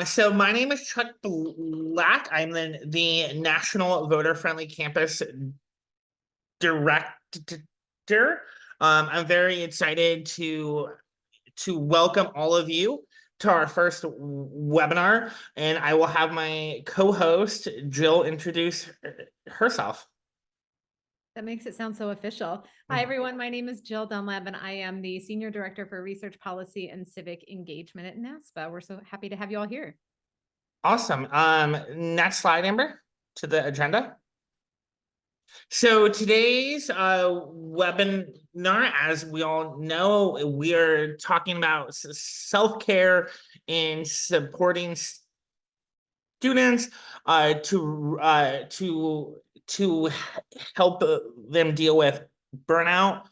So my name is Chuck Black. I'm the National Voter Friendly Campus Director. I'm very excited to welcome all of you to our first webinar, and I will have my co-host Jill introduce herself. That makes it sound so official. Hi, everyone. My name is Jill Dunlap, and I am the Senior Director for Research Policy and Civic Engagement at NASPA. We're so happy to have you all here. Awesome. Next slide, Amber, to the agenda. So today's webinar, as we all know, we are talking about self-care and supporting students to help them deal with burnout.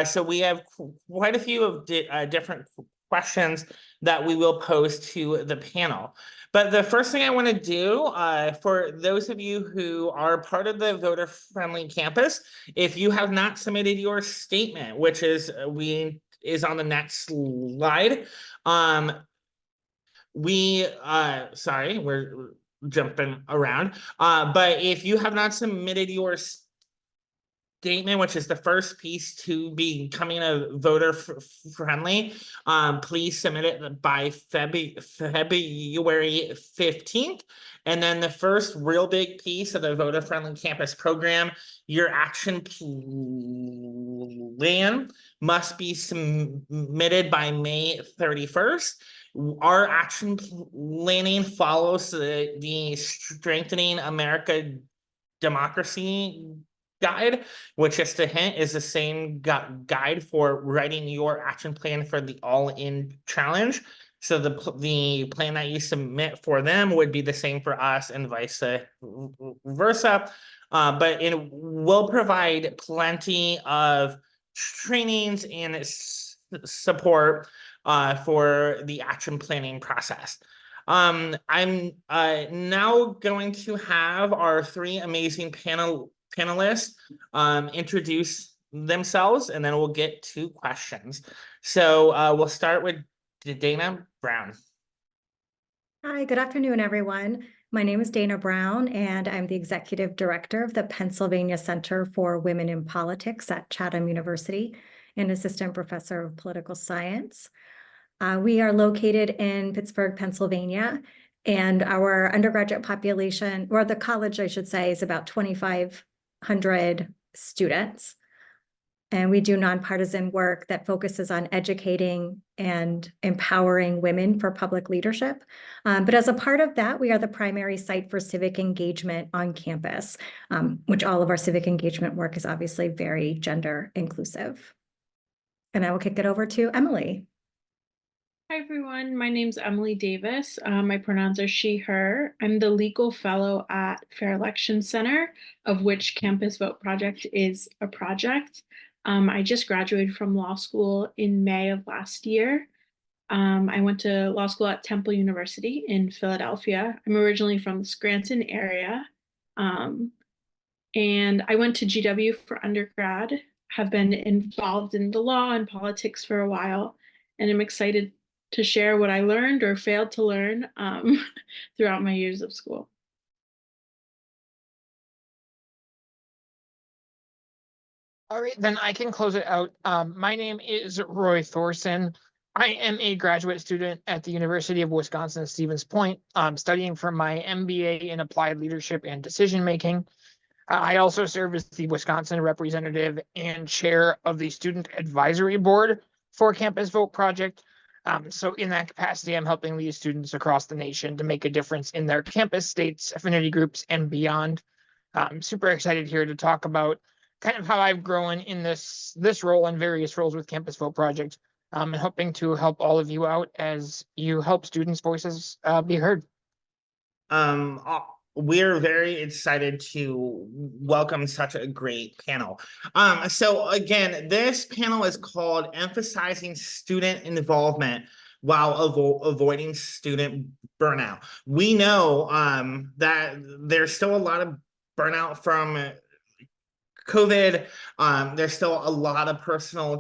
So we have quite a few of different questions that we will pose to the panel. But the first thing I want to do for those of you who are part of the voter friendly campus, if you have not submitted your statement, which is on the next slide, sorry, we're jumping around, but if you have not submitted your statement, which is the first piece to becoming a voter friendly, please submit it by February 15th. And then the first real big piece of the voter friendly campus program, your action plan must be submitted by May 31st. Our action planning follows the Strengthening America Democracy guide, which, just a hint, is the same guide for writing your action plan for the all-in challenge. So the plan that you submit for them would be the same for us and vice versa. But it will provide plenty of trainings and support for the action planning process. I'm now going to have our three amazing panelists introduce themselves, and then we'll get to questions. So we'll start with Dana Brown. Hi, good afternoon, everyone. My name is Dana Brown, and I'm the Executive Director of the Pennsylvania Center for Women in Politics at Chatham University and Assistant Professor of Political Science. We are located in Pittsburgh, Pennsylvania, and our undergraduate population, or the college, I should say, is about 2,500 students. And we do nonpartisan work that focuses on educating and empowering women for public leadership. But as a part of that, we are the primary site for civic engagement on campus, which all of our civic engagement work is obviously very gender inclusive. And I will kick it over to Emily. Hi, everyone. My name's Emily Davis. My pronouns are she, her. I'm the legal fellow at Fair Election Center, of which Campus Vote Project is a project. I just graduated from law school in May of last year. I went to law school at Temple University in Philadelphia. I'm originally from the Scranton area. And I went to GW for undergrad, have been involved in the law and politics for a while, and I'm excited to share what I learned or failed to learn throughout my years of school. All right, then I can close it out. My name is Roy Thorson. I am a graduate student at the University of Wisconsin Stevens Point, studying for my MBA in Applied Leadership and Decision Making. I also serve as the Wisconsin representative and chair of the Student Advisory Board for Campus Vote Project. So in that capacity, I'm helping lead students across the nation to make a difference in their campus, states, affinity groups, and beyond. I'm super excited here to talk about kind of how I've grown in this role and various roles with Campus Vote Project, and hoping to help all of you out as you help students' voices be heard. We're very excited to welcome such a great panel. So again, this panel is called Emphasizing Student Involvement while avoiding student burnout. We know that there's still a lot of burnout from COVID. There's still a lot of personal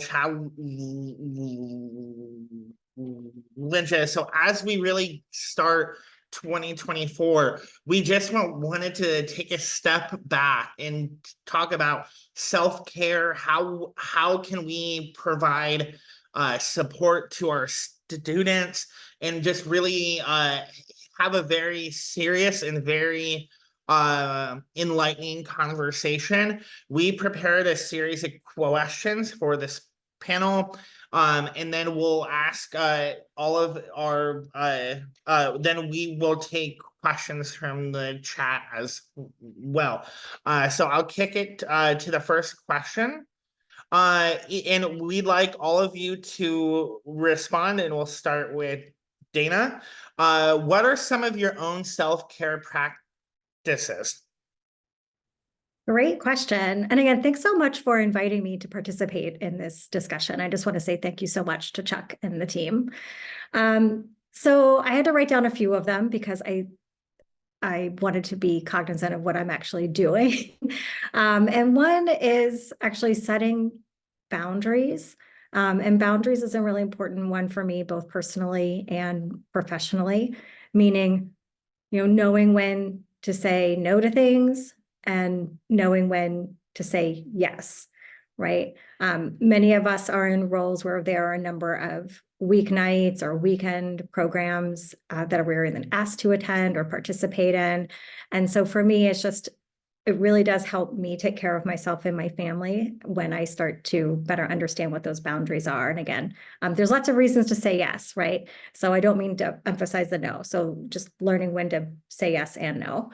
Linda, so as we really start 2024, we just wanted to take a step back and talk about self-care. How can we provide support to our students, and just really have a very serious and very enlightening conversation. We prepared a series of questions for this panel. And then we'll ask all of our then we will take questions from the chat as well. So I'll kick it to the first question. And we'd like all of you to respond, and we'll start with Dana. What are some of your own self-care practices? Great question. And again, thanks so much for inviting me to participate in this discussion. I just want to say thank you so much to Chuck and the team. So I had to write down a few of them because I wanted to be cognizant of what I'm actually doing. And one is actually setting boundaries. And boundaries is a really important one for me, both personally and professionally, meaning, knowing when to say no to things and knowing when to say yes, right? Many of us are in roles where there are a number of weeknights or weekend programs that we're either asked to attend or participate in. And so for me, it really does help me take care of myself and my family when I start to better understand what those boundaries are. And again, there's lots of reasons to say yes, right? So I don't mean to emphasize the no. So just learning when to say yes and no.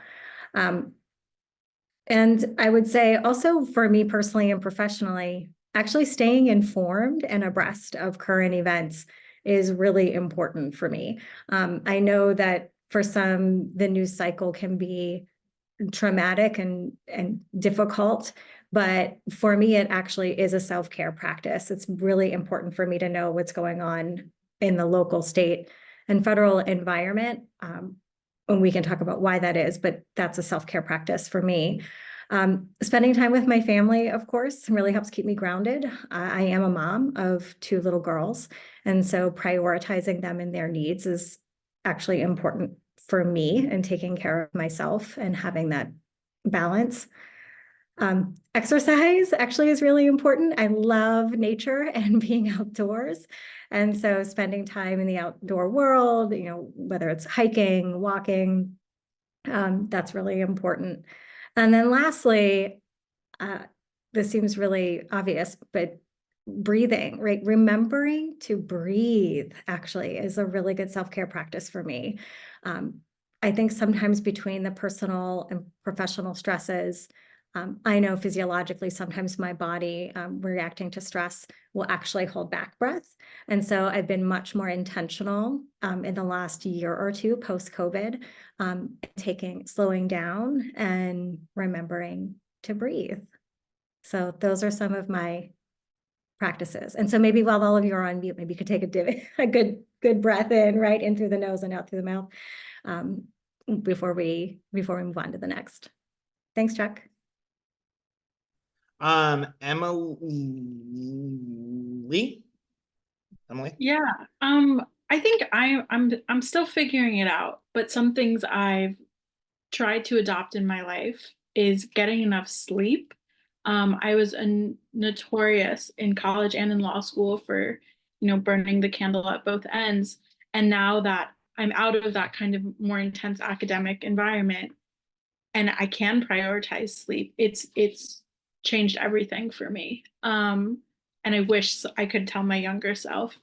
And I would say also for me personally and professionally, actually staying informed and abreast of current events is really important for me. I know that for some, the news cycle can be traumatic and difficult, but for me, it actually is a self-care practice. It's really important for me to know what's going on in the local, state, and federal environment. And we can talk about why that is, but that's a self-care practice for me. Spending time with my family, of course, really helps keep me grounded. I am a mom of 2 little girls, and so prioritizing them and their needs is actually important for me, and taking care of myself and having that balance. Exercise actually is really important. I love nature and being outdoors. And so spending time in the outdoor world, whether it's hiking, walking, that's really important. And then lastly, this seems really obvious, but breathing, right? Remembering to breathe actually is a really good self-care practice for me. I think sometimes between the personal and professional stresses, I know physiologically sometimes my body reacting to stress will actually hold back breath. And so I've been much more intentional in the last year or two post-COVID, slowing down and remembering to breathe. So those are some of my practices. And so maybe while all of you are on mute, maybe you could take a good breath in, right, in through the nose and out through the mouth before we move on to the next. Thanks, Chuck. Emily? Yeah. I think I'm still figuring it out, but some things I've tried to adopt in my life is getting enough sleep. I was notorious in college and in law school for, burning the candle at both ends. And now that I'm out of that kind of more intense academic environment and I can prioritize sleep, it's changed everything for me. And I wish I could tell my younger self,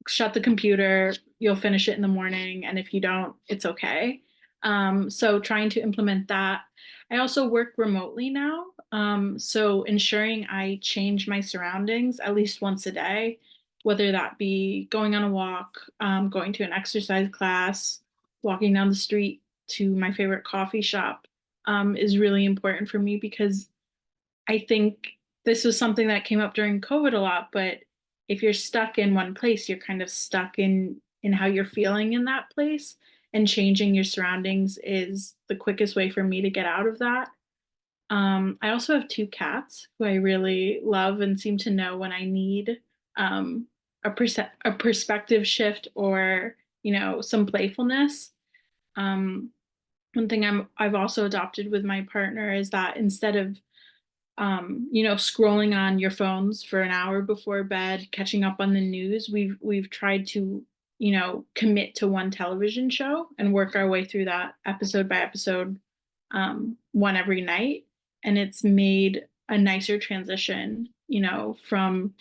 shut the computer, you'll finish it in the morning. And if you don't, it's okay. So trying to implement that. I also work remotely now. So ensuring I change my surroundings at least once a day, whether that be going on a walk, going to an exercise class, walking down the street to my favorite coffee shop, is really important for me because I think this was something that came up during COVID a lot, but if you're stuck in one place, you're kind of stuck in how you're feeling in that place, and changing your surroundings is the quickest way for me to get out of that. I also have 2 cats who I really love and seem to know when I need a perspective shift or, some playfulness. One thing I've also adopted with my partner is that instead of scrolling on your phones for an hour before bed, catching up on the news, we've tried to, commit to one television show and work our way through that episode by episode, one every night. And it's made a nicer transition, from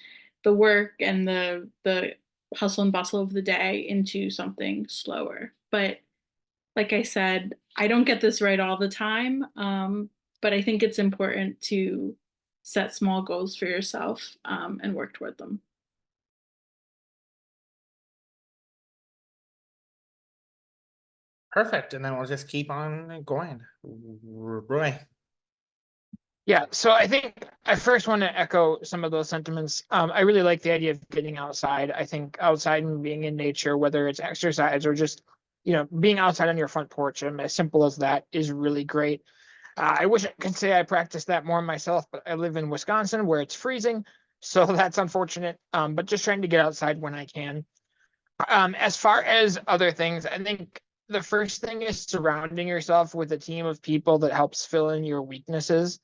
the work and the hustle and bustle of the day into something slower. But like I said, I don't get this right all the time. But I think it's important to set small goals for yourself, and work toward them. Perfect. And then we'll just keep on going. Roy. Yeah, so I think I first want to echo some of those sentiments. I really like the idea of getting outside. I think outside and being in nature, whether it's exercise or just, being outside on your front porch, and as simple as that, is really great. I wish I could say I practice that more myself, but I live in Wisconsin where it's freezing, so that's unfortunate. But just trying to get outside when I can. As far as other things, I think the first thing is surrounding yourself with a team of people that helps fill in your weaknesses.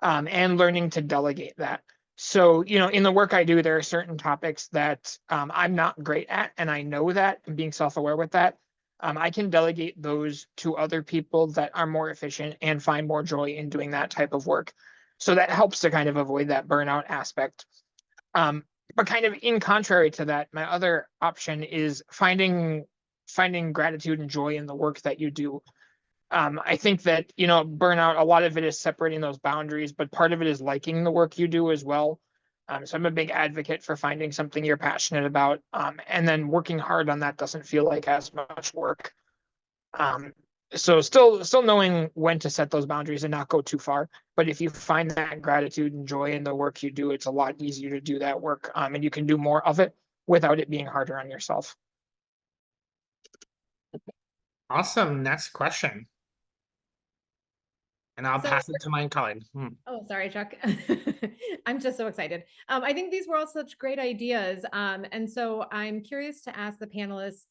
And learning to delegate that. So, in the work I do, there are certain topics that I'm not great at, and I know that, and being self-aware with that, I can delegate those to other people that are more efficient and find more joy in doing that type of work. So that helps to kind of avoid that burnout aspect. But kind of in contrary to that, my other option is finding gratitude and joy in the work that you do. I think that, burnout, a lot of it is separating those boundaries, but part of it is liking the work you do as well. So I'm a big advocate for finding something you're passionate about, and then working hard on that doesn't feel like as much work. So still knowing when to set those boundaries and not go too far. But if you find that gratitude and joy in the work you do, it's a lot easier to do that work, and you can do more of it without it being harder on yourself. Awesome. Next question. And I'll So- pass it to my colleague. Oh, sorry, Chuck. I'm just so excited. I think these were all such great ideas. And so I'm curious to ask the panelists,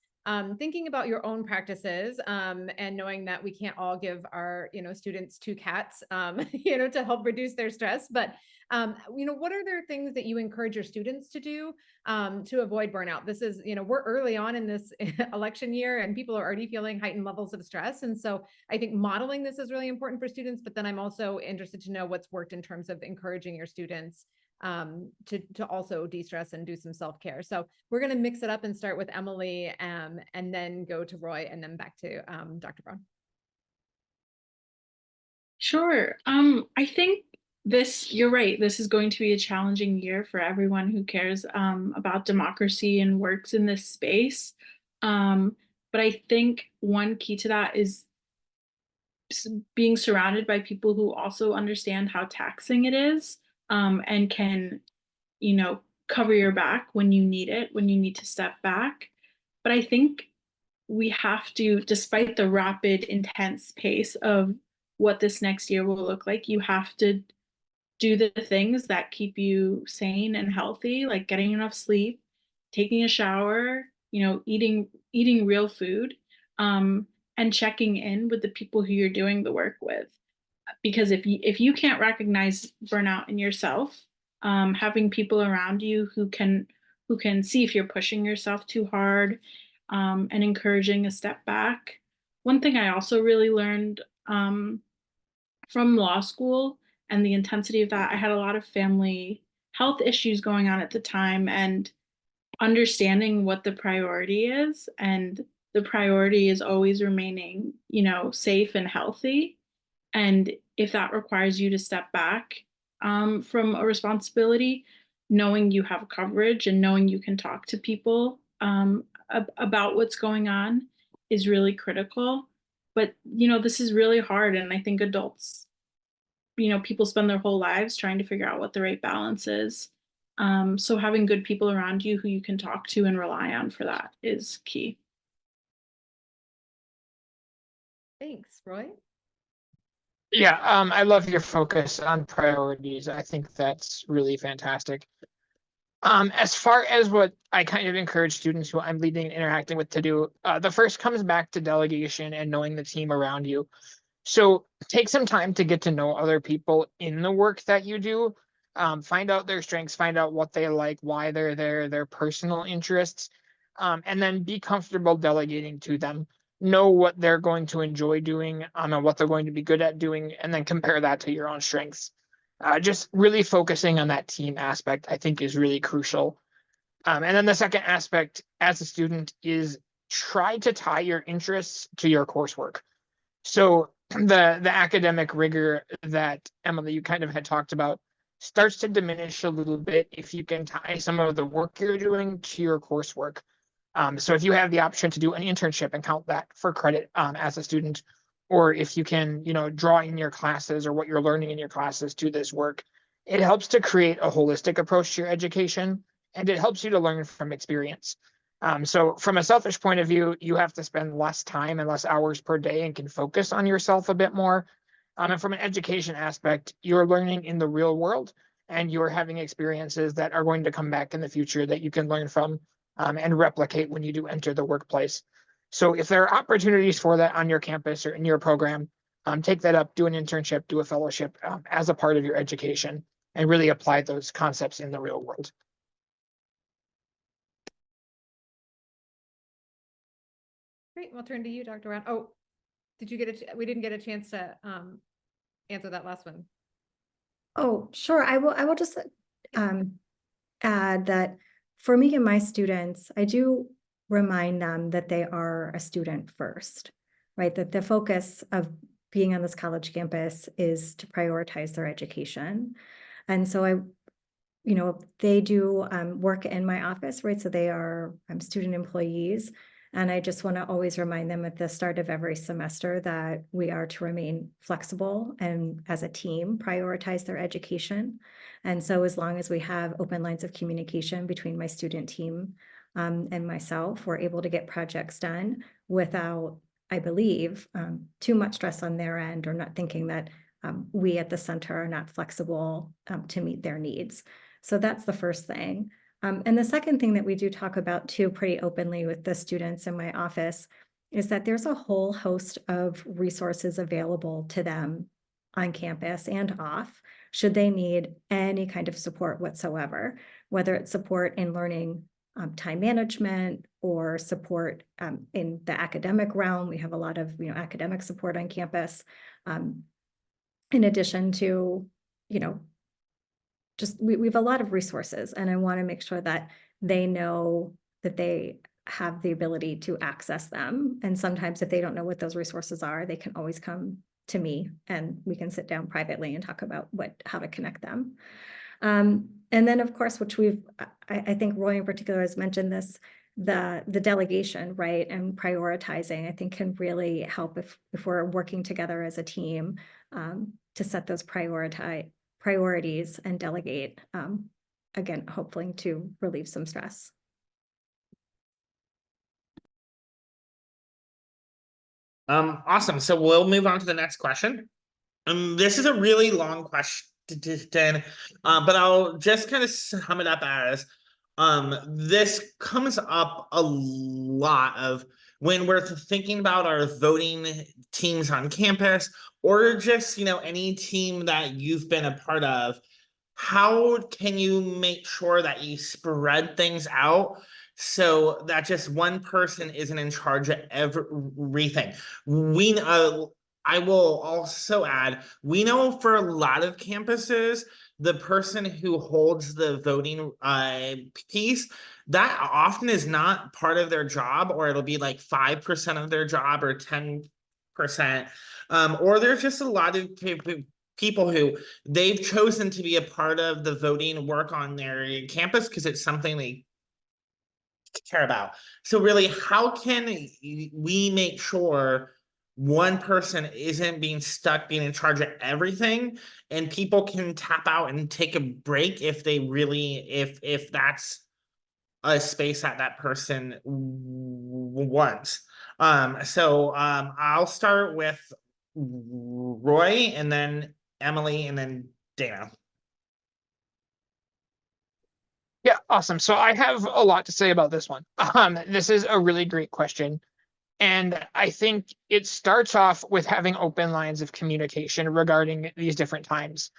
thinking about your own practices, and knowing that we can't all give our, students 2 cats, to help reduce their stress, but, what are there things that you encourage your students to do, to avoid burnout? This is, we're early on in this election year and people are already feeling heightened levels of stress. And so I think modeling this is really important for students, but then I'm also interested to know what's worked in terms of encouraging your students to also de-stress and do some self-care. So we're going to mix it up and start with Emily, and then go to Roy, and then back to Dr. Brown. Sure. I think you're right. This is going to be a challenging year for everyone who cares about democracy and works in this space. But I think one key to that is being surrounded by people who also understand how taxing it is, and can, cover your back when you need it, when you need to step back. But I think we have to, despite the rapid, intense pace of what this next year will look like, you have to do the things that keep you sane and healthy, like getting enough sleep, taking a shower, eating real food, and checking in with the people who you're doing the work with. Because if you can't recognize burnout in yourself, having people around you who can see if you're pushing yourself too hard, and encouraging a step back. One thing I also really learned from law school and the intensity of that, I had a lot of family health issues going on at the time, and understanding what the priority is, and the priority is always remaining, safe and healthy. And if that requires you to step back from a responsibility, knowing you have coverage and knowing you can talk to people about what's going on is really critical. But, this is really hard. And I think adults, people spend their whole lives trying to figure out what the right balance is. So having good people around you who you can talk to and rely on for that is key. Thanks, Roy. Yeah, I love your focus on priorities. I think that's really fantastic. As far as what I kind of encourage students who I'm leading and interacting with to do, the first comes back to delegation and knowing the team around you. So take some time to get to know other people in the work that you do. Find out their strengths, find out what they like, why they're there, their personal interests, and then be comfortable delegating to them. Know what they're going to enjoy doing, and what they're going to be good at doing, and then compare that to your own strengths. Just really focusing on that team aspect, I think, is really crucial. And then the second aspect as a student is try to tie your interests to your coursework. So the academic rigor that Emily, you kind of had talked about starts to diminish a little bit if you can tie some of the work you're doing to your coursework. So if you have the option to do an internship and count that for credit as a student, or if you can, draw in your classes or what you're learning in your classes to this work, it helps to create a holistic approach to your education, and it helps you to learn from experience. So from a selfish point of view, you have to spend less time and less hours per day and can focus on yourself a bit more. And from an education aspect, you're learning in the real world and you're having experiences that are going to come back in the future that you can learn from and replicate when you do enter the workplace. So if there are opportunities for that on your campus or in your program, take that up, do an internship, do a fellowship as a part of your education, and really apply those concepts in the real world. Great. We'll turn to you, Dr. Brown. Oh, did you get we didn't get a chance to answer that last one. Oh, sure. I will just add that for me and my students, I do remind them that they are a student first, right? That the focus of being on this college campus is to prioritize their education. And so they do work in my office, right? So they are student employees. And I just want to always remind them at the start of every semester that we are to remain flexible and as a team prioritize their education. And so as long as we have open lines of communication between my student team and myself, we're able to get projects done without, I believe, too much stress on their end or not thinking that we at the center are not flexible to meet their needs. So that's the first thing. And the second thing that we do talk about too pretty openly with the students in my office is that there's a whole host of resources available to them on campus and off, should they need any kind of support whatsoever, whether it's support in learning time management or support in the academic realm. We have a lot of academic support on campus. In addition to, just we have a lot of resources, and I want to make sure that they know that they have the ability to access them. And sometimes if they don't know what those resources are, they can always come to me and we can sit down privately and talk about how to connect them. And then of course, which I think Roy in particular has mentioned this, the delegation, right? And prioritizing, I think can really help if we're working together as a team to set those priorities and delegate, again, hopefully to relieve some stress. Awesome. So we'll move on to the next question. This is a really long question, but I'll just kind of sum it up as this comes up a lot of when we're thinking about our voting teams on campus, or just any team that you've been a part of. How can you make sure that you spread things out so that just one person isn't in charge of everything? I will also add, we know for a lot of campuses, the person who holds the voting piece, that often is not part of their job, or it'll be like 5% of their job or 10%. Or there's just a lot of people who they've chosen to be a part of the voting work on their campus because it's something they care about. So really, how can we make sure one person isn't being stuck being in charge of everything, and people can tap out and take a break if they really if that's a space that person wants? I'll start with Roy, and then Emily, and then Dana. Yeah, awesome. So I have a lot to say about this one. This is a really great question. And I think it starts off with having open lines of communication regarding these different times.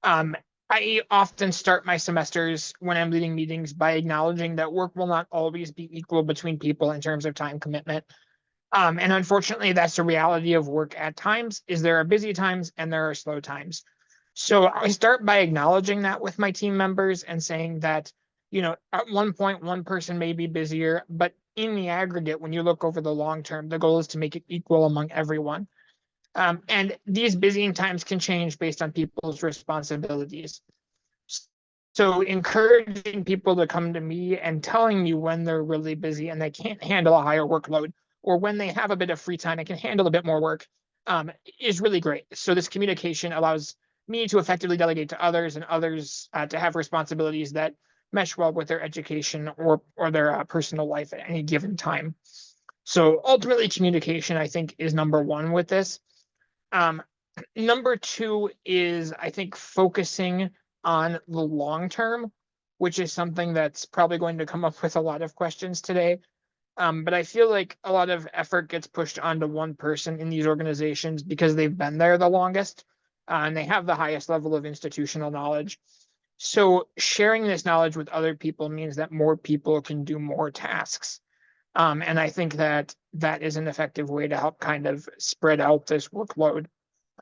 Um, I often start my semesters when I'm leading meetings by acknowledging that work will not always be equal between people in terms of time commitment. And unfortunately, that's the reality of work at times, is there are busy times and there are slow times. So I start by acknowledging that with my team members and saying that, at one point, one person may be busier, but in the aggregate, when you look over the long term, the goal is to make it equal among everyone. And these busying times can change based on people's responsibilities. So encouraging people to come to me and telling me when they're really busy and they can't handle a higher workload, or when they have a bit of free time and can handle a bit more work, is really great. So this communication allows me to effectively delegate to others and others to have responsibilities that mesh well with their education or their personal life at any given time. So ultimately, communication, I think, is number one with this. Um, Number two is, I think, focusing on the long term, which is something that's probably going to come up with a lot of questions today. But I feel like a lot of effort gets pushed onto one person in these organizations because they've been there the longest, and they have the highest level of institutional knowledge. So sharing this knowledge with other people means that more people can do more tasks. And I think that that is an effective way to help kind of spread out this workload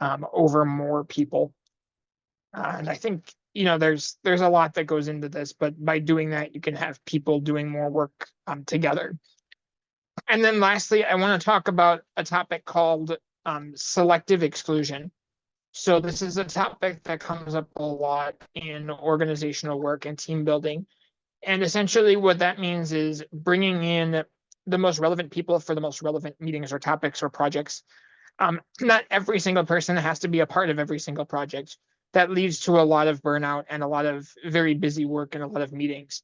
over more people. And I think, there's a lot that goes into this, but by doing that, you can have people doing more work together. And then lastly, I want to talk about a topic called selective exclusion. So this is a topic that comes up a lot in organizational work and team building. And essentially what that means is bringing in the most relevant people for the most relevant meetings or topics or projects. Not every single person has to be a part of every single project. That leads to a lot of burnout and a lot of very busy work and a lot of meetings.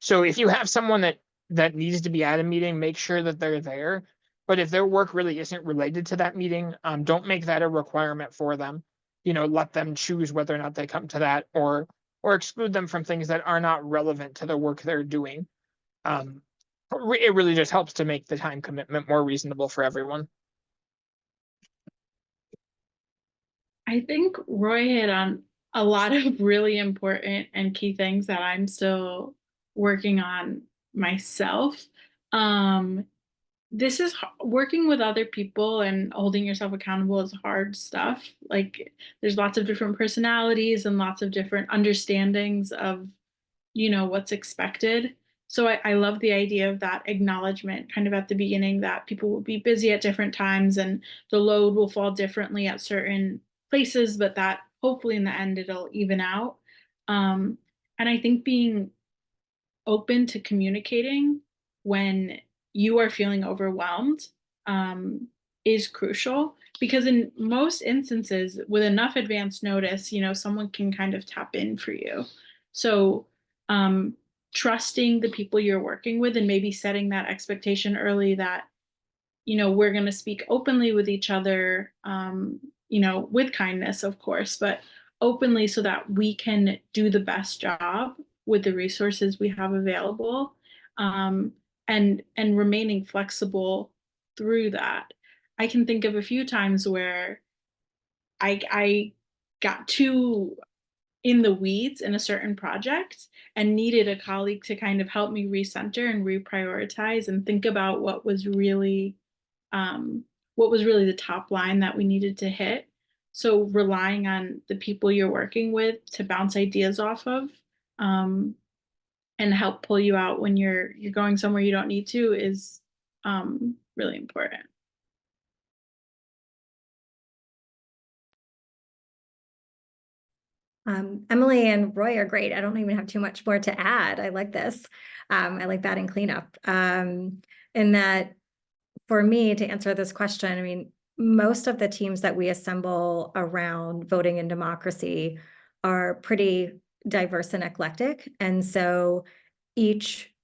So if you have someone that needs to be at a meeting, make sure that they're there. But if their work really isn't related to that meeting, don't make that a requirement for them. Let them choose whether or not they come to that, or exclude them from things that are not relevant to the work they're doing. It really just helps to make the time commitment more reasonable for everyone. I think Roy hit on a lot of really important and key things that I'm still working on myself. This is working with other people and holding yourself accountable is hard stuff. Like there's lots of different personalities and lots of different understandings of, what's expected. So I love the idea of that acknowledgement kind of at the beginning that people will be busy at different times and the load will fall differently at certain places, but that hopefully in the end it'll even out. And I think being open to communicating when you are feeling overwhelmed is crucial, because in most instances with enough advance notice, someone can kind of tap in for you. So trusting the people you're working with and maybe setting that expectation early that we're going to speak openly with each other, with kindness, of course, but openly so that we can do the best job with the resources we have available, and remaining flexible through that. I can think of a few times where I got too in the weeds in a certain project and needed a colleague to kind of help me recenter and reprioritize and think about what was really the top line that we needed to hit. So relying on the people you're working with to bounce ideas off of, and help pull you out when you're going somewhere you don't need to is really important. Emily and Roy are great. I don't even have too much more to add. I like this. I like that and cleanup. And that for me to answer this question, I mean, most of the teams that we assemble around voting and democracy are pretty diverse and eclectic. And so each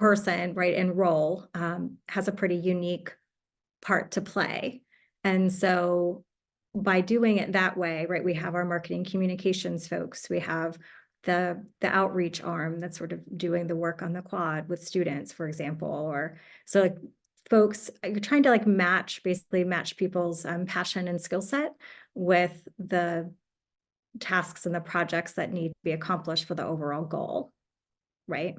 person, right, and role has a pretty unique part to play. And so by doing it that way, right, we have our marketing communications folks, we have the outreach arm that's sort of doing the work on the quad with students, for example, or so like folks, you're trying to like basically match people's passion and skill set with the tasks and the projects that need to be accomplished for the overall goal, right?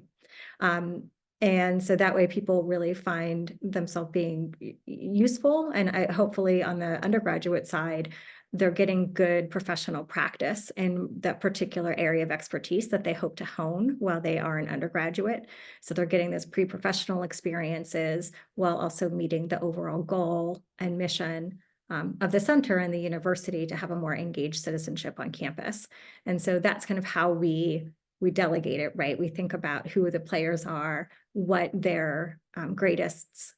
And so that way people really find themselves being useful. And hopefully on the undergraduate side, they're getting good professional practice in that particular area of expertise that they hope to hone while they are an undergraduate. So they're getting those pre-professional experiences while also meeting the overall goal and mission of the center and the university to have a more engaged citizenship on campus. And so that's kind of how we delegate it, right? We think about who the players are, what their greatest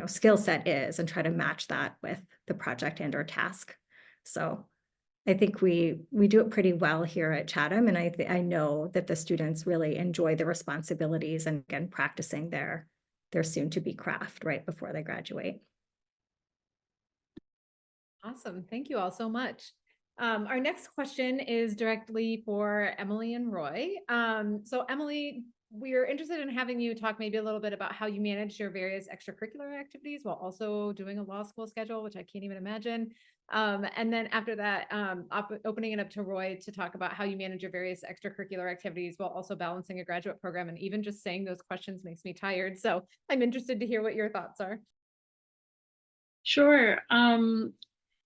skill set is, and try to match that with the project and or task. So I think we do it pretty well here at Chatham, and I know that the students really enjoy the responsibilities and again practicing their soon to be craft right before they graduate. Awesome. Thank you all so much. Our next question is directly for Emily and Roy. So Emily, we're interested in having you talk maybe a little bit about how you manage your various extracurricular activities while also doing a law school schedule, which I can't even imagine. And then after that, opening it up to Roy to talk about how you manage your various extracurricular activities while also balancing a graduate program. And even just saying those questions makes me tired. So I'm interested to hear what your thoughts are. Sure.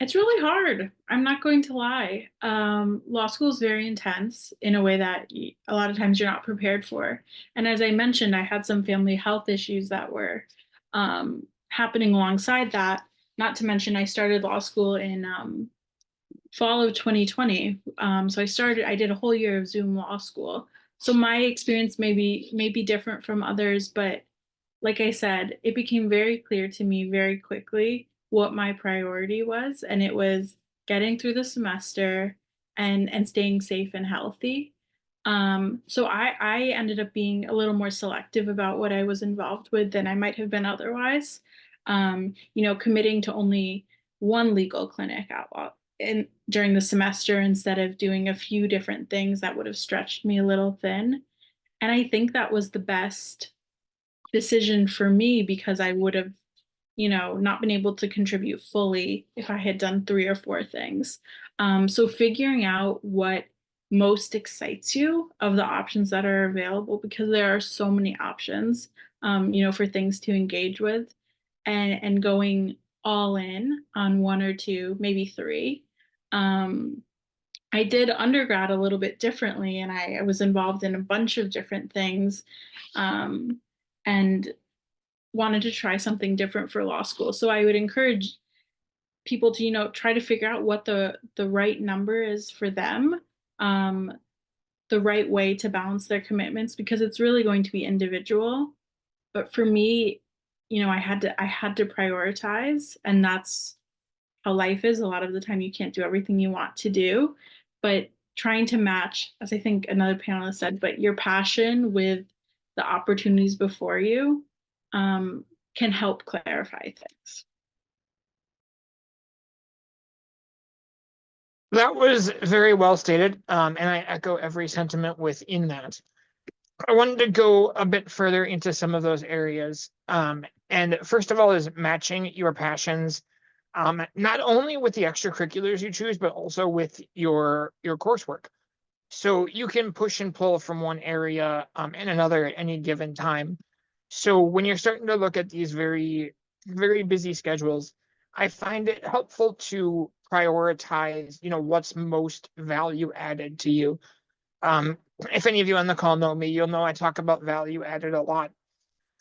It's really hard. I'm not going to lie. Law school is very intense in a way that a lot of times you're not prepared for. And as I mentioned, I had some family health issues that were happening alongside that. Not to mention, I started law school in fall of 2020. So I did a whole year of Zoom law school. So my experience may be different from others, but like I said, it became very clear to me very quickly what my priority was, and it was getting through the semester and staying safe and healthy. So I ended up being a little more selective about what I was involved with than I might have been otherwise. Committing to only one legal clinic during the semester instead of doing a few different things that would have stretched me a little thin. And I think that was the best decision for me because I would have not been able to contribute fully if I had done 3 or 4 things. So figuring out what most excites you of the options that are available, because there are so many options, for things to engage with, and going all in on 1 or 2, maybe 3. I did undergrad a little bit differently, and I was involved in a bunch of different things, and wanted to try something different for law school. So I would encourage people to, try to figure out what the right number is for them, the right way to balance their commitments, because it's really going to be individual. But for me, I had to prioritize, and that's how life is. A lot of the time you can't do everything you want to do, but trying to match, as I think another panelist said, but your passion with the opportunities before you can help clarify things. That was very well stated, and I echo every sentiment within that. I wanted to go a bit further into some of those areas. And first of all is matching your passions, not only with the extracurriculars you choose, but also with your coursework. So you can push and pull from one area and another at any given time. So when you're starting to look at these very, very busy schedules, I find it helpful to prioritize, what's most value added to you. If any of you on the call know me, you'll know I talk about value added a lot.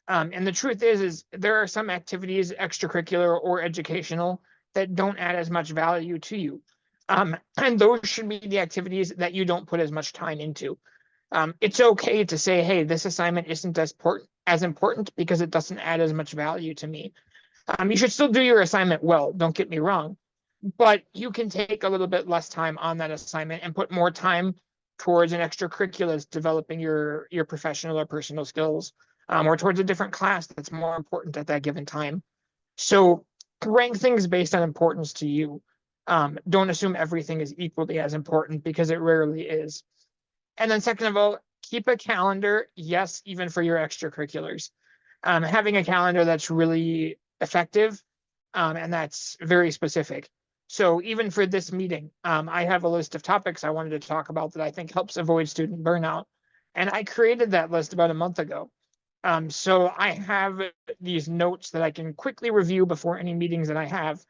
And the truth is there are some activities, extracurricular or educational, that don't add as much value to you. And those should be the activities that you don't put as much time into. It's okay to say, hey, this assignment isn't as important because it doesn't add as much value to me. You should still do your assignment well, don't get me wrong, but you can take a little bit less time on that assignment and put more time towards an extracurriculars, developing your professional or personal skills, or towards a different class that's more important at that given time. So rank things based on importance to you. Don't assume everything is equally as important, because it rarely is. And then second of all, keep a calendar, yes, even for your extracurriculars. Having a calendar that's really effective, and that's very specific. So even for this meeting, I have a list of topics I wanted to talk about that I think helps avoid student burnout. And I created that list about a month ago. So I have these notes that I can quickly review before any meetings that I have.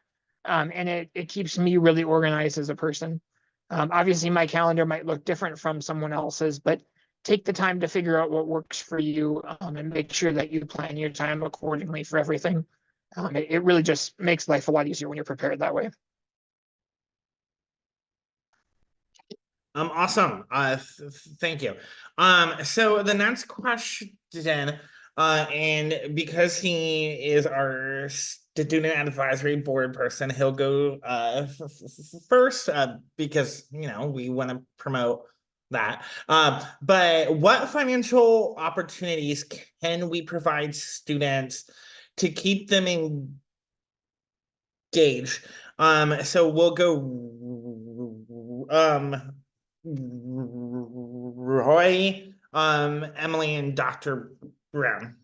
And it keeps me really organized as a person. Obviously, my calendar might look different from someone else's, but take the time to figure out what works for you, and make sure that you plan your time accordingly for everything. It really just makes life a lot easier when you're prepared that way. Awesome. Thank you. So the next question, and because he is our student advisory board person, he'll go first, because we want to promote that. But what financial opportunities can we provide students to keep them engaged? So we'll go Roy, Emily, and Dr. Brown.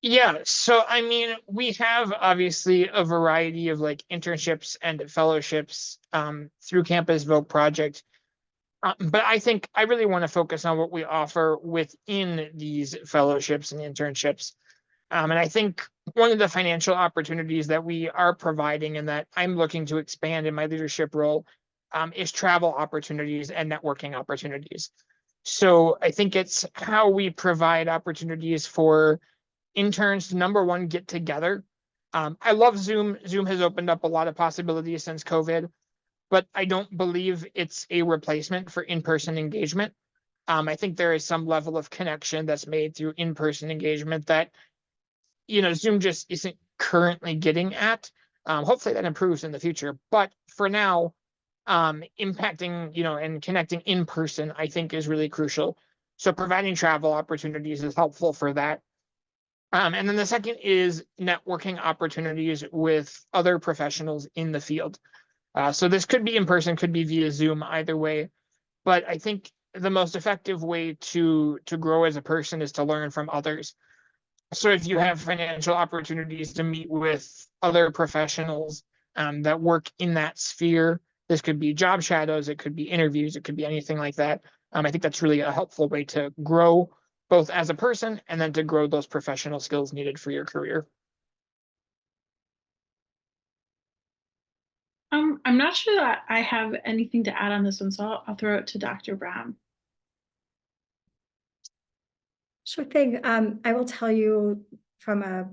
Yeah, so I mean, we have obviously a variety of like internships and fellowships through Campus Vote Project. But I think I really want to focus on what we offer within these fellowships and internships. And I think one of the financial opportunities that we are providing and that I'm looking to expand in my leadership role is travel opportunities and networking opportunities. So I think it's how we provide opportunities for interns to, number one, get together. I love Zoom. Zoom has opened up a lot of possibilities since COVID, but I don't believe it's a replacement for in-person engagement. I think there is some level of connection that's made through in-person engagement that Zoom just isn't currently getting at. Hopefully that improves in the future, but for now, impacting, and connecting in person, I think is really crucial. So providing travel opportunities is helpful for that. And then the second is networking opportunities with other professionals in the field. So this could be in person, could be via Zoom, either way. But I think the most effective way to grow as a person is to learn from others. So if you have financial opportunities to meet with other professionals that work in that sphere, this could be job shadows, it could be interviews, it could be anything like that. I think that's really a helpful way to grow both as a person and then to grow those professional skills needed for your career. I'm not sure that I have anything to add on this one, so I'll throw it to Dr. Brown. Sure thing. I will tell you from a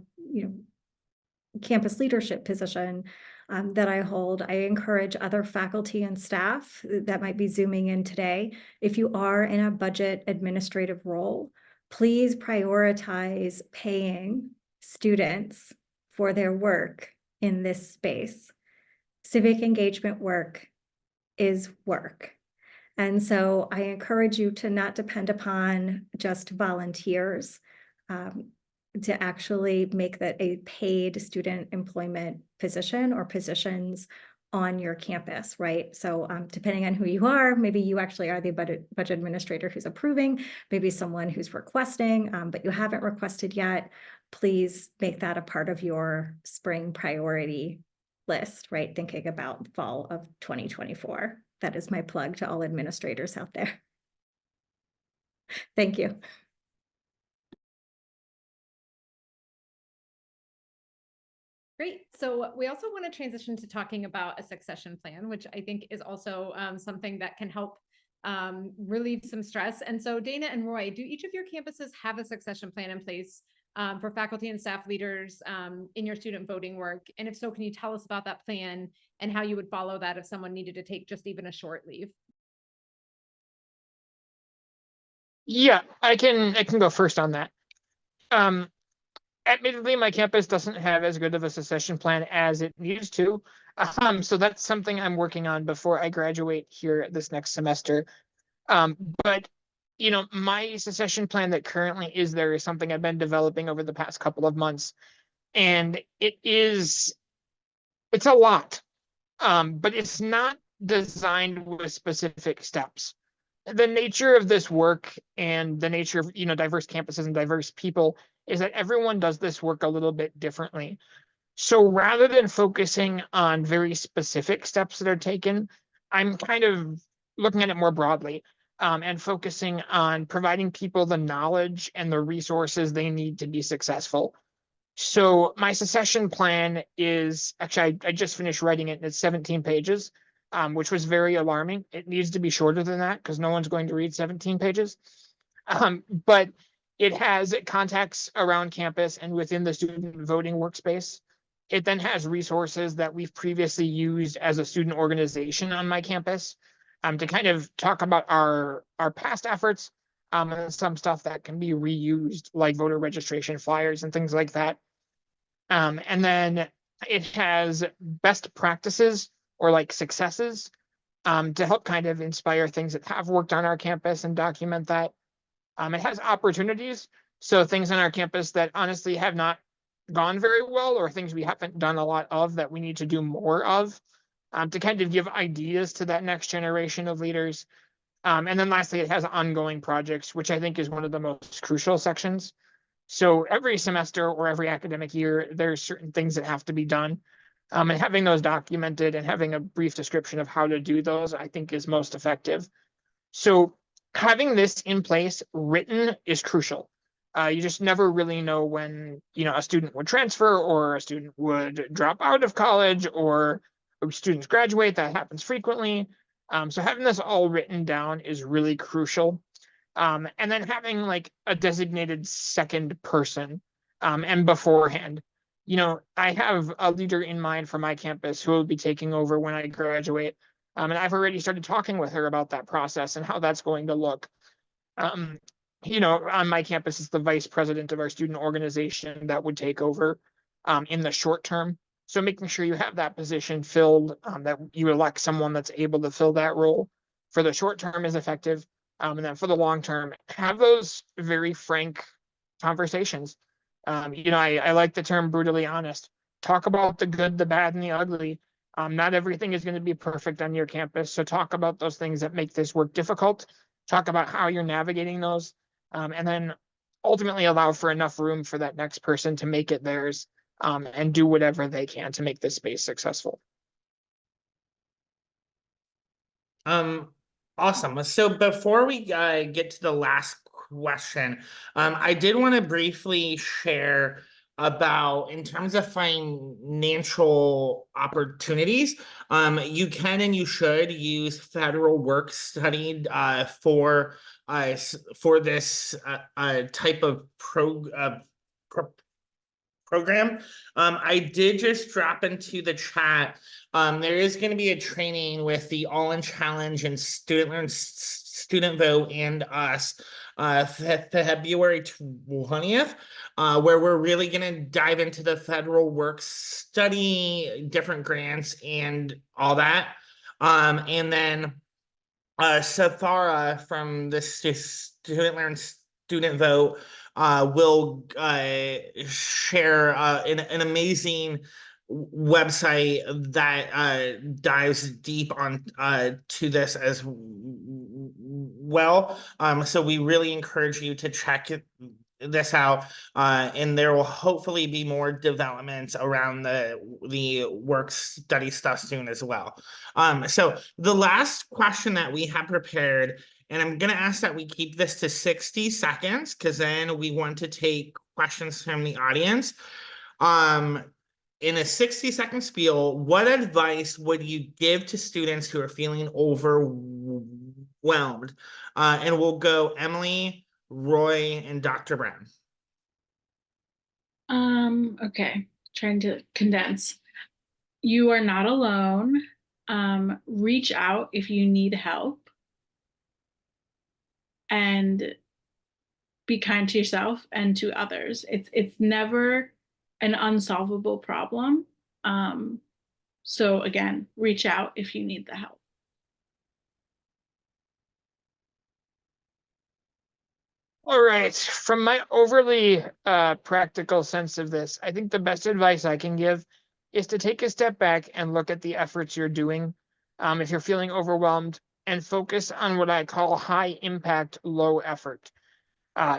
campus leadership position that I hold, I encourage other faculty and staff that might be Zooming in today. If you are in a budget administrative role, please prioritize paying students for their work in this space. Civic engagement work is work. And so I encourage you to not depend upon just volunteers, to actually make that a paid student employment position or positions on your campus, right? So depending on who you are, maybe you actually are the budget administrator who's approving, maybe someone who's requesting, but you haven't requested yet. Please make that a part of your spring priority list, right? Thinking about fall of 2024. That is my plug to all administrators out there. Thank you. Great. So we also want to transition to talking about a succession plan, which I think is also something that can help relieve some stress. And so Dana and Roy, do each of your campuses have a succession plan in place for faculty and staff leaders in your student voting work? And if so, can you tell us about that plan and how you would follow that if someone needed to take just even a short leave? Yeah, I can go first on that. Admittedly, my campus doesn't have as good of a succession plan as it needs to. So that's something I'm working on before I graduate here this next semester. But my succession plan that currently is there is something I've been developing over the past couple of months. And it's a lot. But it's not designed with specific steps. The nature of this work and the nature of, diverse campuses and diverse people is that everyone does this work a little bit differently. So rather than focusing on very specific steps that are taken, I'm kind of looking at it more broadly, and focusing on providing people the knowledge and the resources they need to be successful. So my succession plan is actually, I just finished writing it, and it's 17 pages, which was very alarming. It needs to be shorter than that because no one's going to read 17 pages. But it has contacts around campus and within the student voting workspace. It then has resources that we've previously used as a student organization on my campus, to kind of talk about our past efforts, and some stuff that can be reused, like voter registration flyers and things like that. And then it has best practices or like successes, to help kind of inspire things that have worked on our campus and document that. It has opportunities, so things on our campus that honestly have not gone very well, or things we haven't done a lot of that we need to do more of, to kind of give ideas to that next generation of leaders. And then lastly, it has ongoing projects, which I think is one of the most crucial sections. So every semester or every academic year, there's certain things that have to be done. And having those documented and having a brief description of how to do those, I think is most effective. So having this in place written is crucial. You just never really know when, a student would transfer or a student would drop out of college or students graduate. That happens frequently. So having this all written down is really crucial. And then having like a designated second person, and beforehand, I have a leader in mind for my campus who will be taking over when I graduate. And I've already started talking with her about that process and how that's going to look. On my campus, it's the vice president of our student organization that would take over, in the short term. So making sure you have that position filled, that you elect someone that's able to fill that role for the short term is effective. And then for the long term, have those very frank conversations. I like the term brutally honest. Talk about the good, the bad, and the ugly. Not everything is going to be perfect on your campus. So talk about those things that make this work difficult. Talk about how you're navigating those. And then ultimately allow for enough room for that next person to make it theirs, and do whatever they can to make this space successful. Awesome. So before we get to the last question, I did want to briefly share about, in terms of financial opportunities, you can and you should use federal work study for this type of program. I did just drop into the chat. There is going to be a training with the All In Challenge and Student Vote and us, February 20th, where we're really going to dive into the federal work study, different grants, and all that. And then Safara from the Student Learn Student Vote will share an amazing website that dives deep on to this as well. So we really encourage you to check this out, and there will hopefully be more developments around the work study stuff soon as well. So the last question that we have prepared, and I'm going to ask that we keep this to 60 seconds because then we want to take questions from the audience. In a 60-second spiel, what advice would you give to students who are feeling overwhelmed? And we'll go Emily, Roy, and Dr. Brown. Okay, trying to condense. You are not alone. Reach out if you need help. And be kind to yourself and to others. It's never an unsolvable problem. So again, reach out if you need the help. All right. From my overly practical sense of this, I think the best advice I can give is to take a step back and look at the efforts you're doing. if you're feeling overwhelmed, and focus on what I call high impact, low effort.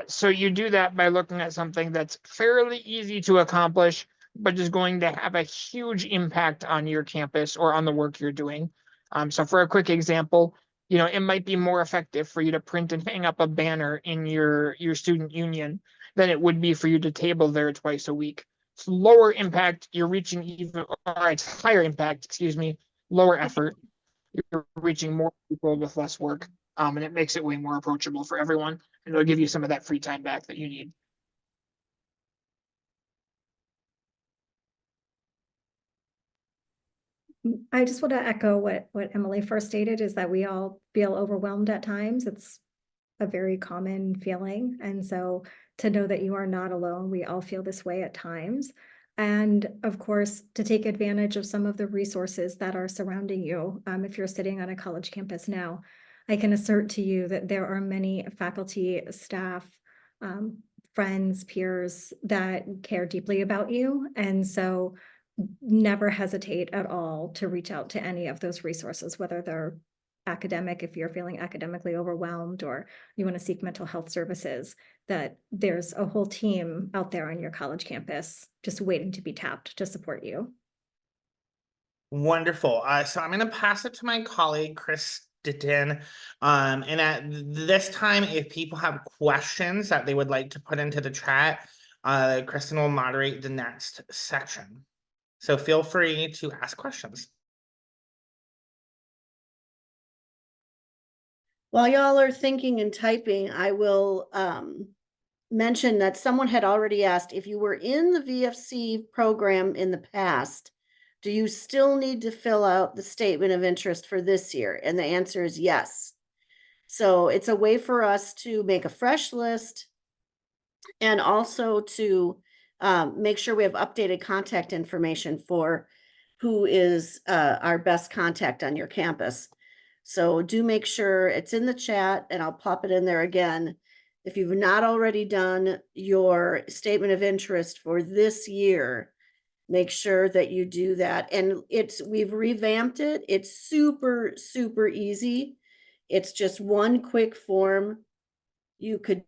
So you do that by looking at something that's fairly easy to accomplish, but is going to have a huge impact on your campus or on the work you're doing. So for a quick example, it might be more effective for you to print and hang up a banner in your student union than it would be for you to table there twice a week. It's lower impact, you're reaching it's higher impact, excuse me, lower effort. You're reaching more people with less work. And it makes it way more approachable for everyone. And it'll give you some of that free time back that you need. I just want to echo what Emily first stated, is that we all feel overwhelmed at times. It's a very common feeling. And so to know that you are not alone, we all feel this way at times. And of course, to take advantage of some of the resources that are surrounding you. If you're sitting on a college campus now, I can assert to you that there are many faculty, staff, friends, peers that care deeply about you. And so never hesitate at all to reach out to any of those resources, whether they're academic, if you're feeling academically overwhelmed, or you want to seek mental health services, that there's a whole team out there on your college campus just waiting to be tapped to support you. Wonderful. So I'm going to pass it to my colleague, Kristen. And at this time, if people have questions that they would like to put into the chat, Kristen will moderate the next section. So feel free to ask questions. While y'all are thinking and typing, I will mention that someone had already asked, if you were in the VFC program in the past, do you still need to fill out the statement of interest for this year? And the answer is yes. So it's a way for us to make a fresh list, and also to make sure we have updated contact information for who is our best contact on your campus. So do make sure it's in the chat, and I'll pop it in there again. If you've not already done your statement of interest for this year, make sure that you do that. And we've revamped it. It's super, super easy. It's just one quick form you could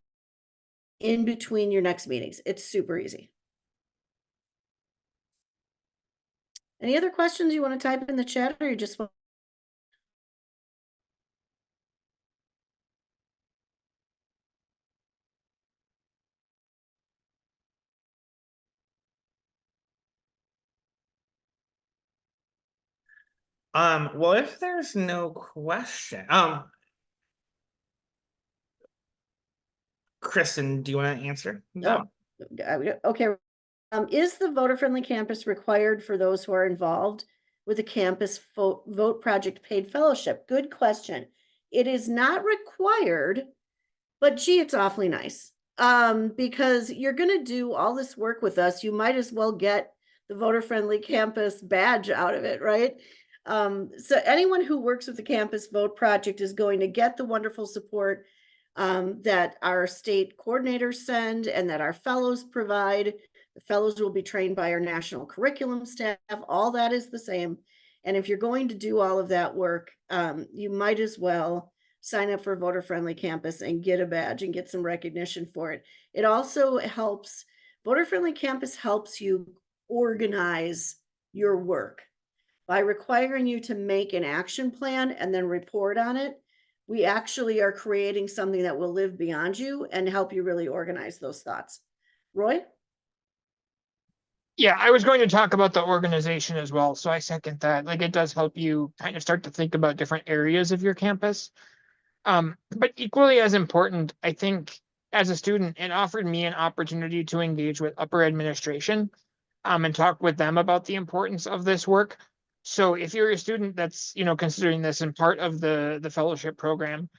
in between your next meetings. It's super easy. Any other questions you want to type in the chat, or you just want? Well, if there's no question, Kristen, do you want to answer? No. Okay. Is the voter-friendly campus required for those who are involved with the campus vote project paid fellowship? Good question. It is not required, but gee, it's awfully nice. Because you're going to do all this work with us, you might as well get the voter-friendly campus badge out of it, right? So anyone who works with the campus vote project is going to get the wonderful support that our state coordinators send and that our fellows provide. The fellows will be trained by our national curriculum staff. All that is the same. And if you're going to do all of that work, you might as well sign up for Voter Friendly Campus and get a badge and get some recognition for it. It also helps, Voter Friendly Campus helps you organize your work. By requiring you to make an action plan and then report on it, we actually are creating something that will live beyond you and help you really organize those thoughts. Roy? Yeah, I was going to talk about the organization as well. So I second that. Like, it does help you kind of start to think about different areas of your campus. But equally as important, I think as a student, it offered me an opportunity to engage with upper administration and talk with them about the importance of this work. So if you're a student that's, considering this and part of the fellowship program,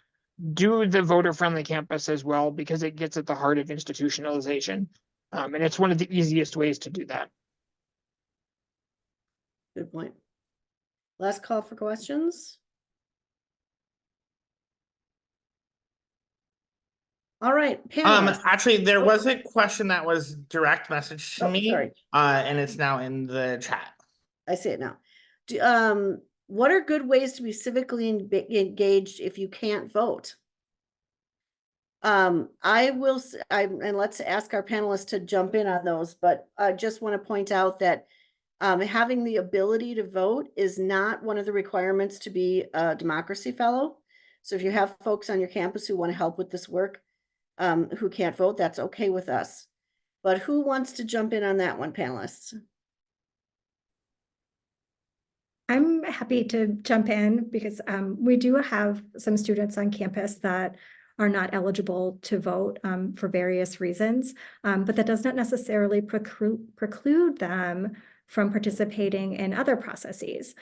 do the voter friendly campus as well, because it gets at the heart of institutionalization. And it's one of the easiest ways to do that. Good point. Last call for questions. All right, panelists. Actually, there was a question that was direct message to me. Sorry. And it's now in the chat. I see it now. What are good ways to be civically engaged if you can't vote? I will, and let's ask our panelists to jump in on those, but I just want to point out that having the ability to vote is not one of the requirements to be a democracy fellow. So if you have folks on your campus who want to help with this work, who can't vote, that's okay with us. But who wants to jump in on that one, panelists? I'm happy to jump in because we do have some students on campus that are not eligible to vote for various reasons, but that does not necessarily preclude them from participating in other processes.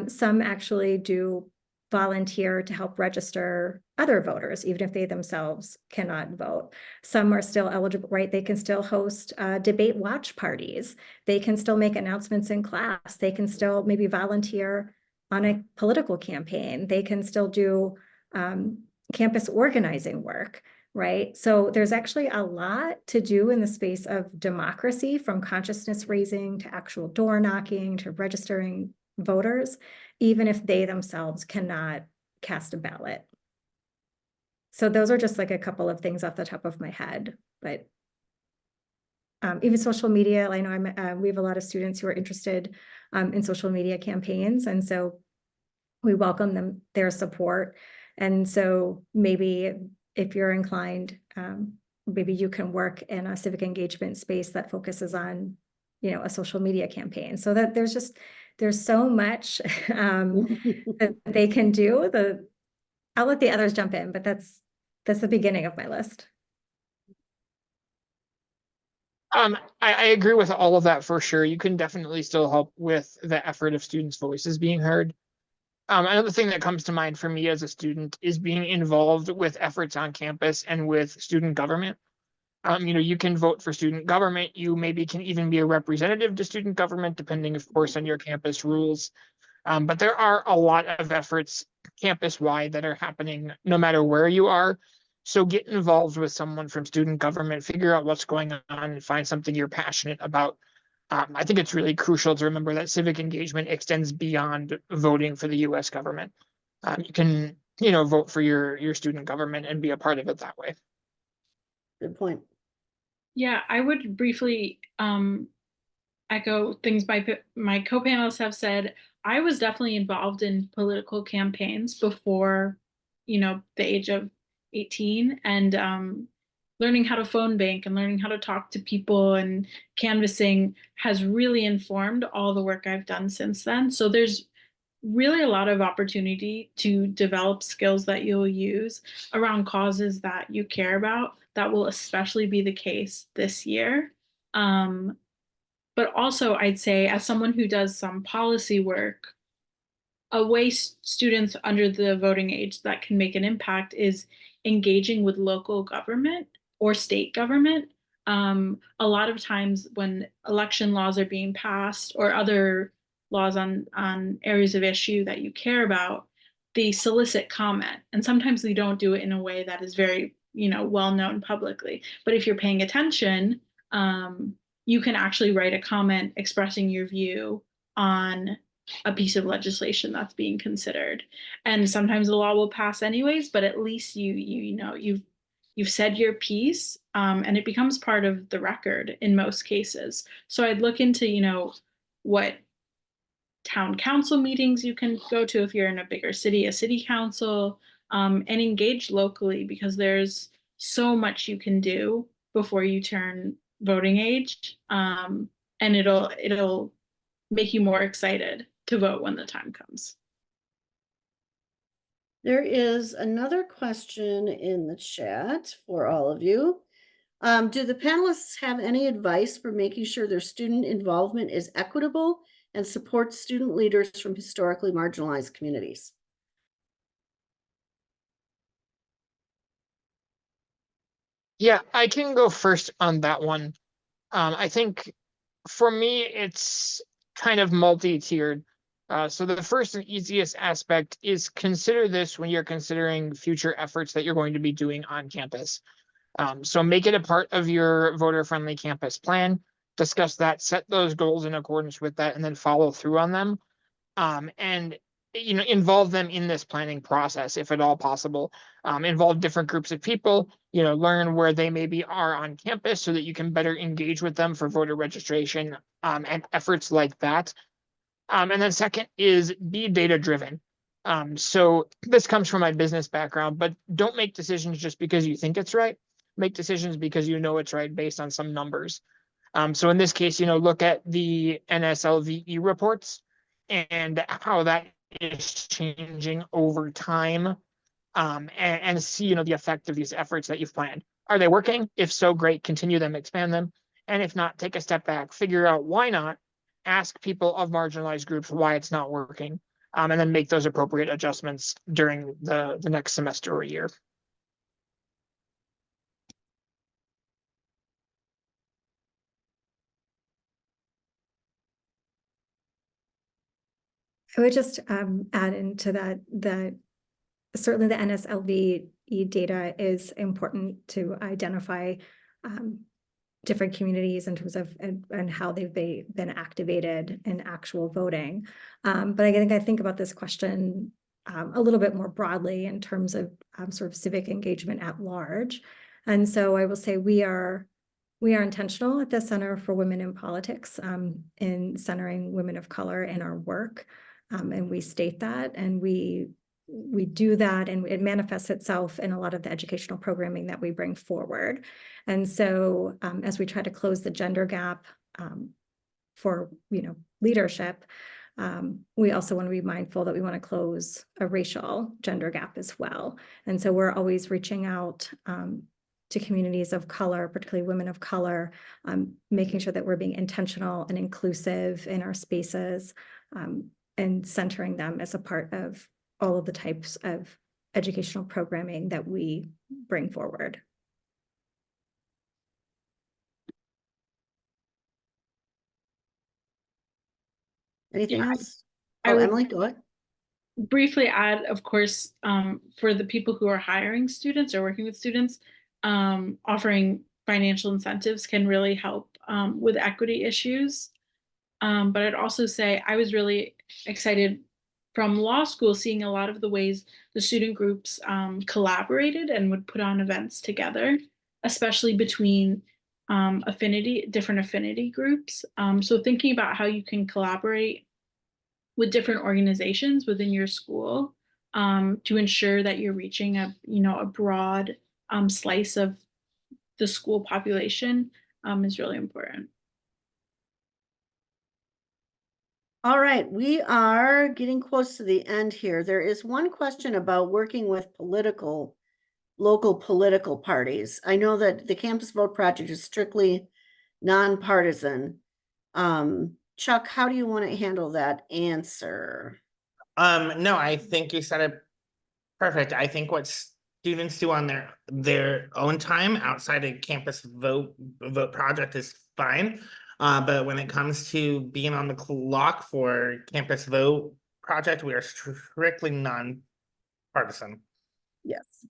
Some actually do volunteer to help register other voters, even if they themselves cannot vote. Some are still eligible, right? They can still host debate watch parties. They can still make announcements in class. They can still maybe volunteer on a political campaign. They can still do campus organizing work, right? So there's actually a lot to do in the space of democracy, from consciousness raising to actual door knocking to registering voters, even if they themselves cannot cast a ballot. So those are just like a couple of things off the top of my head, but even social media, I know we have a lot of students who are interested in social media campaigns, and so we welcome their support. And so maybe if you're inclined, maybe you can work in a civic engagement space that focuses on, a social media campaign. So that there's so much that they can do. I'll let the others jump in, but that's the beginning of my list. I agree with all of that for sure. You can definitely still help with the effort of students' voices being heard. Another thing that comes to mind for me as a student is being involved with efforts on campus and with student government. You can vote for student government. You maybe can even be a representative to student government, depending, of course, on your campus rules. But there are a lot of efforts campus-wide that are happening no matter where you are. So get involved with someone from student government, figure out what's going on, and find something you're passionate about. I think it's really crucial to remember that civic engagement extends beyond voting for the US government. You can, vote for your student government and be a part of it that way. Good point. Yeah, I would briefly echo things my co-panelists have said. I was definitely involved in political campaigns before, the age of 18, and learning how to phone bank and learning how to talk to people and canvassing has really informed all the work I've done since then. So there's really a lot of opportunity to develop skills that you'll use around causes that you care about. That will especially be the case this year. But also, I'd say, as someone who does some policy work, a way students under the voting age that can make an impact is engaging with local government or state government. A lot of times when election laws are being passed or other laws on areas of issue that you care about, they solicit comment. And sometimes they don't do it in a way that is very, well known publicly. But if you're paying attention, you can actually write a comment expressing your view on a piece of legislation that's being considered. And sometimes the law will pass anyways, but at least you've said your piece, and it becomes part of the record in most cases. So I'd look into, what town council meetings you can go to if you're in a bigger city, a city council, and engage locally, because there's so much you can do before you turn voting age. And it'll make you more excited to vote when the time comes. There is another question in the chat for all of you. Do the panelists have any advice for making sure their student involvement is equitable and supports student leaders from historically marginalized communities? Yeah, I can go first on that one. I think for me, it's kind of multi-tiered. So the first and easiest aspect is consider this when you're considering future efforts that you're going to be doing on campus. So make it a part of your voter-friendly campus plan, discuss that, set those goals in accordance with that, and then follow through on them. And involve them in this planning process, if at all possible. Involve different groups of people, learn where they maybe are on campus so that you can better engage with them for voter registration, and efforts like that. And then second is be data driven. So this comes from my business background, but don't make decisions just because you think it's right. Make decisions because you know it's right based on some numbers. So in this case, look at the NSLVE reports and how that is changing over time, and see, the effect of these efforts that you've planned. Are they working? If so, great, continue them, expand them. And if not, take a step back, figure out why not, ask people of marginalized groups why it's not working, and then make those appropriate adjustments during the next semester or year. I would just add into that certainly the NSLVE data is important to identify different communities in terms of and how they've been activated in actual voting. But I think about this question a little bit more broadly in terms of sort of civic engagement at large. And so I will say we are intentional at the Center for Women in Politics in centering women of color in our work. And we state that, and we do that, and it manifests itself in a lot of the educational programming that we bring forward. And so as we try to close the gender gap for leadership, we also want to be mindful that we want to close a racial gender gap as well. And so we're always reaching out to communities of color, particularly women of color, making sure that we're being intentional and inclusive in our spaces, and centering them as a part of all of the types of educational programming that we bring forward. Anything Yeah, else? I would Emily, go ahead. briefly add, of course, for the people who are hiring students or working with students, offering financial incentives can really help with equity issues. But I'd also say I was really excited from law school, seeing a lot of the ways the student groups collaborated and would put on events together, especially between different affinity groups. So thinking about how you can collaborate with different organizations within your school to ensure that you're reaching a broad slice of the school population is really important. All right, we are getting close to the end here. There is one question about working with local political parties. I know that the Campus Vote Project is strictly nonpartisan. Chuck, how do you want to handle that answer? No, I think you said it perfect. I think what students do on their own time outside of Campus Vote Project is fine. But when it comes to being on the clock for Campus Vote Project, we are strictly non-partisan. Yes.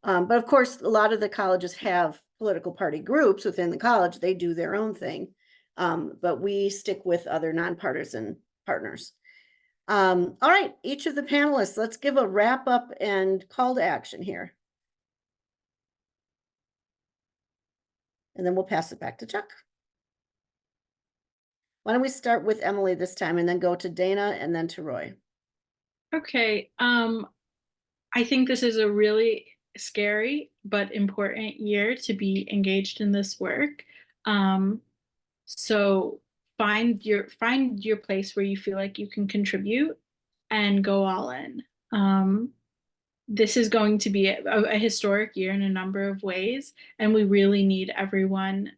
But of course, a lot of the colleges have political party groups within the college. They do their own thing. But we stick with other nonpartisan partners. All right, each of the panelists, let's give a wrap up and call to action here. And then we'll pass it back to Chuck. Why don't we start with Emily this time and then go to Dana and then to Roy. Okay. I think this is a really scary but important year to be engaged in this work. So find your place where you feel like you can contribute and go all in. This is going to be a historic year in a number of ways, and we really need everyone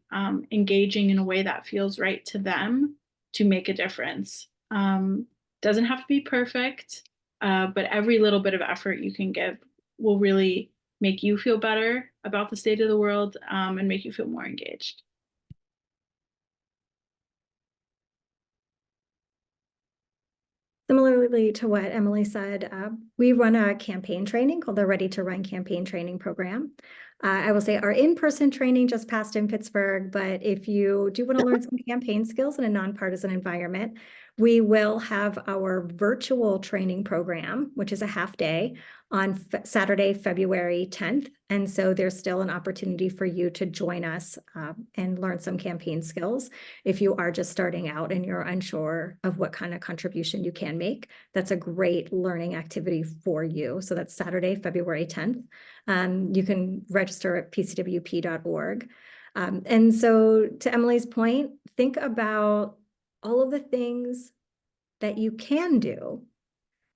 engaging in a way that feels right to them to make a difference. Doesn't have to be perfect, but every little bit of effort you can give will really make you feel better about the state of the world, and make you feel more engaged. Similarly to what Emily said, we run a campaign training called the Ready to Run campaign training program. I will say our in-person training just passed in Pittsburgh, but if you do want to learn some campaign skills in a nonpartisan environment, we will have our virtual training program, which is a half day on Saturday, February 10th. And so there's still an opportunity for you to join us and learn some campaign skills. If you are just starting out and you're unsure of what kind of contribution you can make, that's a great learning activity for you. So that's Saturday, February 10th. You can register at pcwp.org. And so to Emily's point, think about all of the things that you can do,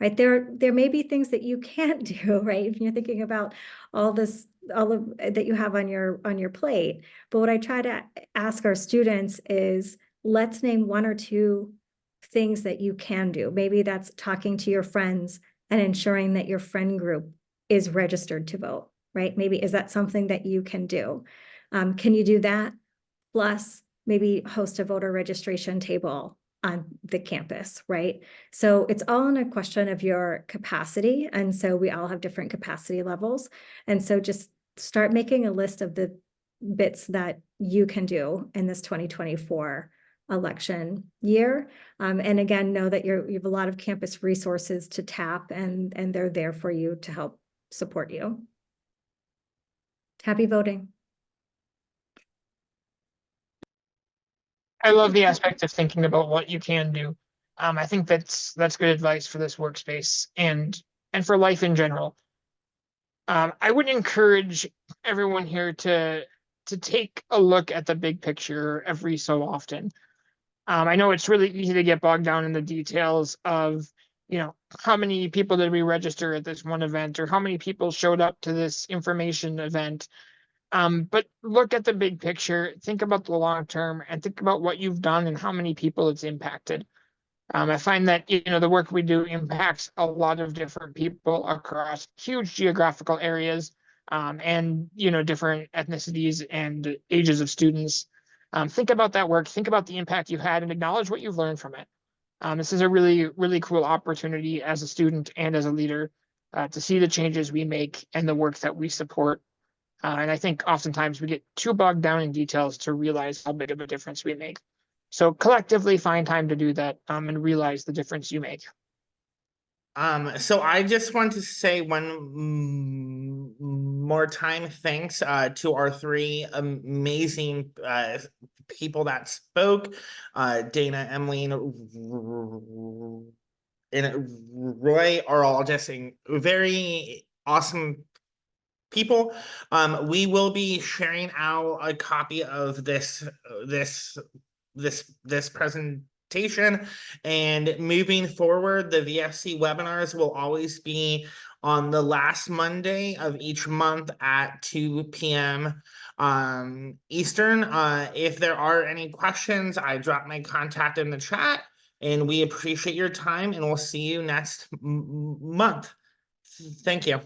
right? There may be things that you can't do, right? If you're thinking about all of that you have on your plate. But what I try to ask our students is, let's name one or two things that you can do. Maybe that's talking to your friends and ensuring that your friend group is registered to vote, right? Maybe is that something that you can do? Can you do that? Plus maybe host a voter registration table on the campus, right? So it's all in a question of your capacity. And so we all have different capacity levels. And so just start making a list of the bits that you can do in this 2024 election year. And again, know that you have a lot of campus resources to tap, and they're there for you to help support you. Happy voting. I love the aspect of thinking about what you can do. I think that's good advice for this workspace and for life in general. I would encourage everyone here to take a look at the big picture every so often. I know it's really easy to get bogged down in the details of, how many people did we register at this one event, or how many people showed up to this information event. But look at the big picture, think about the long term, and think about what you've done and how many people it's impacted. I find that, the work we do impacts a lot of different people across huge geographical areas, and, different ethnicities and ages of students. Think about that work, think about the impact you had, and acknowledge what you've learned from it. This is a really, really cool opportunity as a student and as a leader to see the changes we make and the work that we support. And I think oftentimes we get too bogged down in details to realize how big of a difference we make. So collectively find time to do that and realize the difference you make. So I just want to say one more time thanks to our three amazing people that spoke, Dana, Emily, and Roy are all just very awesome people. We will be sharing out a copy of this presentation, and moving forward, the VFC webinars will always be on the last Monday of each month at 2 p.m. Eastern. If there are any questions, I drop my contact in the chat, and we appreciate your time, and we'll see you next month. Thank you.